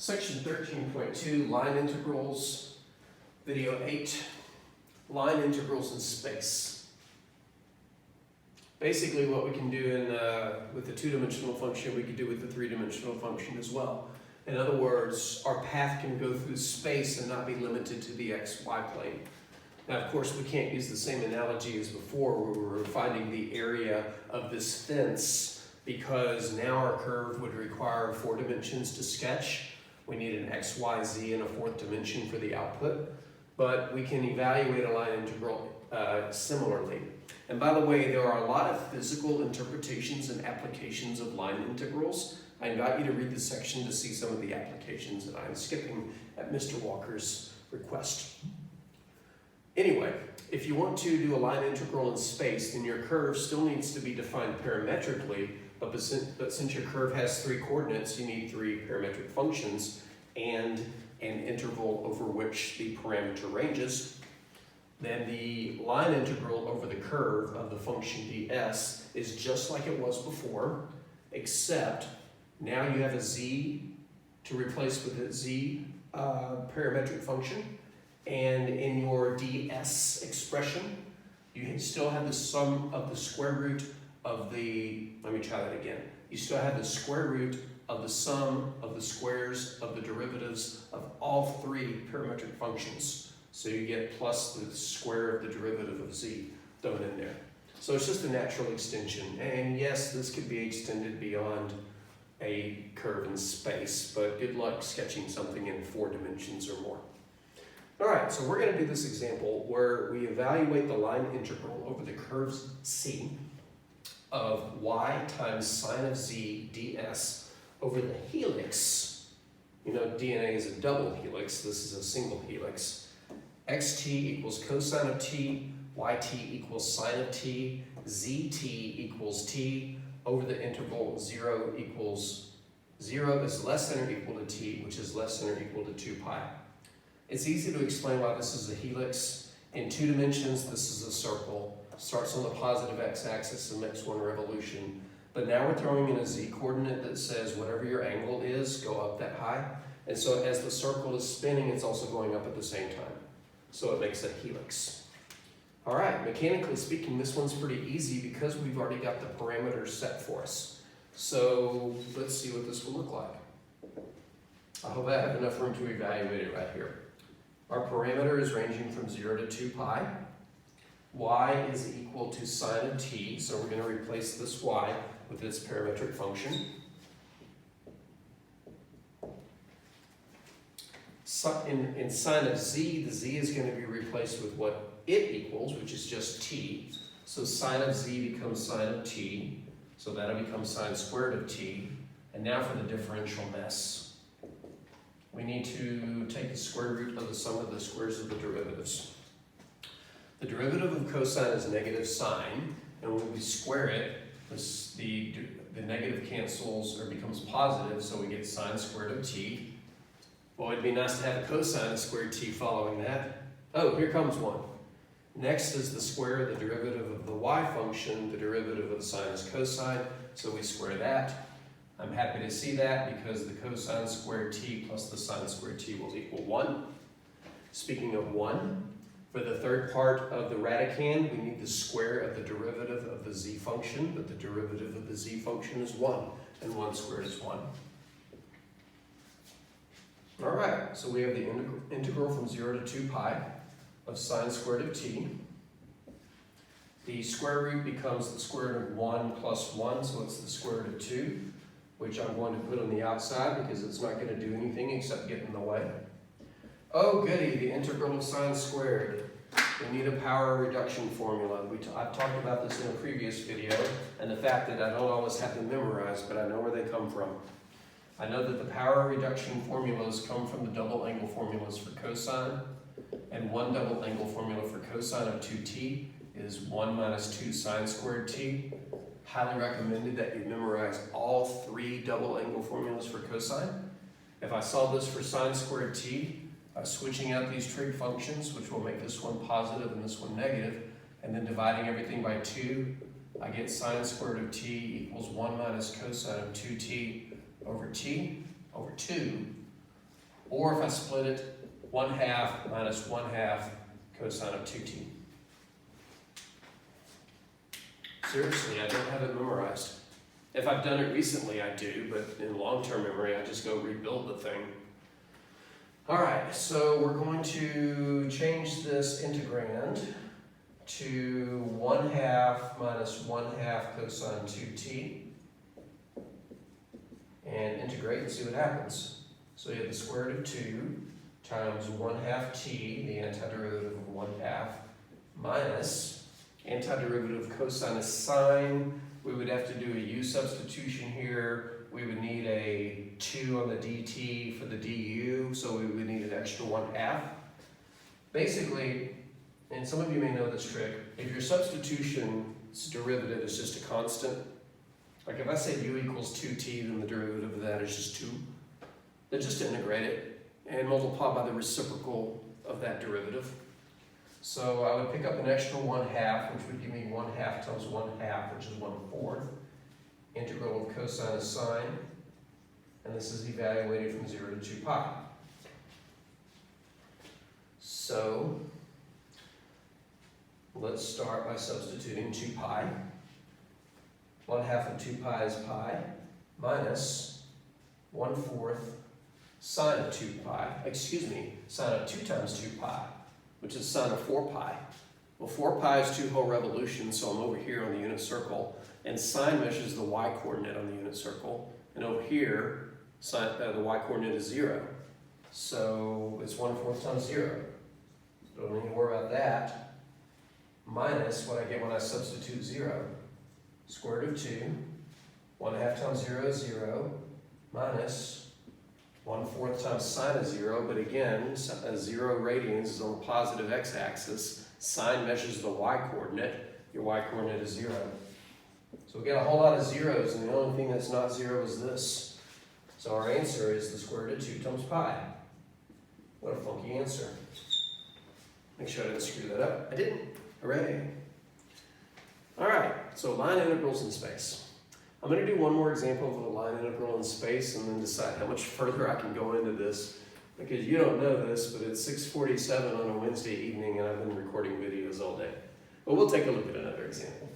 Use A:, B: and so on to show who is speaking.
A: Section 13.2, line integrals, video 8, line integrals in space. Basically what we can do with the two-dimensional function, we can do with the three-dimensional function as well. In other words, our path can go through space and not be limited to the x-y plane. Now, of course, we can't use the same analogy as before where we were finding the area of this fence, because now our curve would require 4 dimensions to sketch. We need an x, y, z in a 4th dimension for the output, but we can evaluate a line integral similarly. And by the way, there are a lot of physical interpretations and applications of line integrals. I invite you to read this section to see some of the applications that I'm skipping at Mr. Walker's request. Anyway, if you want to do a line integral in space, then your curve still needs to be defined parametrically, but since your curve has 3 coordinates, you need 3 parametric functions and an interval over which the parameter ranges. Then the line integral over the curve of the function ds is just like it was before, except now you have a z to replace with a z parametric function. And in your ds expression, you still have the sum of the square root of the, let me try that again. You still have the square root of the sum of the squares of the derivatives of all 3 parametric functions. So you get plus the square of the derivative of z thrown in there. So it's just a natural extension. And yes, this could be extended beyond a curve in space, but good luck sketching something in 4 dimensions or more. All right, so we're going to do this example where we evaluate the line integral over the curve C of y times sine of z ds over the helix. You know, DNA is a double helix. This is a single helix. Xt equals cosine of t, yt equals sine of t, zt equals t over the interval 0 equals 0 is less than or equal to t, which is less than or equal to 2 pi. It's easy to explain why this is a helix. In 2 dimensions, this is a circle. Starts on the positive x-axis and makes 1 revolution. But now we're throwing in a z-coordinate that says whatever your angle is, go up that high. And so as the circle is spinning, it's also going up at the same time. So it makes a helix. All right, mechanically speaking, this one's pretty easy because we've already got the parameters set for us. So let's see what this will look like. I hope I have enough room to evaluate it right here. Our parameter is ranging from 0 to 2 pi. Y is equal to sine of t, so we're going to replace this y with its parametric function. In sine of z, the z is going to be replaced with what it equals, which is just t. So sine of z becomes sine of t, so that'll become sine squared of t. And now for the differential mess. We need to take the square root of the sum of the squares of the derivatives. The derivative of cosine is negative sine, and when we square it, the negative cancels or becomes positive, so we get sine squared of t. Well, it'd be nice to have a cosine of squared t following that. Oh, here comes one. Next is the square of the derivative of the y function. The derivative of the sine is cosine, so we square that. I'm happy to see that because the cosine squared t plus the sine squared t will equal 1. Speaking of 1, for the third part of the radicand, we need the square of the derivative of the z function, but the derivative of the z function is 1, and 1 squared is 1. All right, so we have the integral from 0 to 2 pi of sine squared of t. The square root becomes the square root of 1 plus 1, so it's the square root of 2. Which I'm going to put on the outside because it's not going to do anything except get in the way. Oh goody, the integral of sine squared. We need a power reduction formula. I've talked about this in a previous video, and the fact that I don't always have them memorized, but I know where they come from. I know that the power reduction formulas come from the double angle formulas for cosine, and one double angle formula for cosine of 2t is 1 minus 2 sine squared t. Highly recommended that you memorize all 3 double angle formulas for cosine. If I solve this for sine squared t, by switching out these trig functions, which will make this one positive and this one negative, and then dividing everything by 2, I get sine squared of t equals 1 minus cosine of 2t over t over 2. Or if I split it, 1/2 minus 1/2 cosine of 2t. Seriously, I don't have it memorized. If I've done it recently, I do, but in long-term memory, I just go rebuild the thing. All right, so we're going to change this integrand to 1/2 minus 1/2 cosine 2t. And integrate and see what happens. So you have the square root of 2 times 1/2 t, the antiderivative of 1/2, minus antiderivative of cosine is sine. We would have to do a u substitution here. We would need a 2 on the dt for the du, so we would need an extra 1/2. Basically, and some of you may know this trick, if your substitution's derivative is just a constant, like if I say u equals 2t, then the derivative of that is just 2. Then just integrate it and multiply by the reciprocal of that derivative. So I would pick up an extra 1/2, which would give me 1/2 times 1/2, which is 1/4. Integral of cosine is sine, and this is evaluated from 0 to 2 pi. So let's start by substituting 2 pi. 1/2 of 2 pi is pi, minus 1/4 sine of 2 pi, sine of 2 times 2 pi, which is sine of 4 pi. Well, 4 pi is 2 whole revolutions, so I'm over here on the unit circle, and sine measures the y-coordinate on the unit circle, and over here, the y-coordinate is 0. So it's 1/4 times 0. Don't need to worry about that. Minus what I get when I substitute 0. Square root of 2, 1/2 times 0 is 0, minus 1/4 times sine of 0, but again, 0 radians is on the positive x-axis. Sine measures the y-coordinate. Your y-coordinate is 0. So we get a whole lot of zeros, and the only thing that's not 0 is this. So our answer is the square root of 2 times pi. What a funky answer. Make sure I didn't screw that up. I didn't. Hooray. All right, so line integrals in space. I'm going to do one more example of a line integral in space and then decide how much further I can go into this, because you don't know this, but it's 6:47 on a Wednesday evening and I've been recording videos all day. But we'll take a look at another example.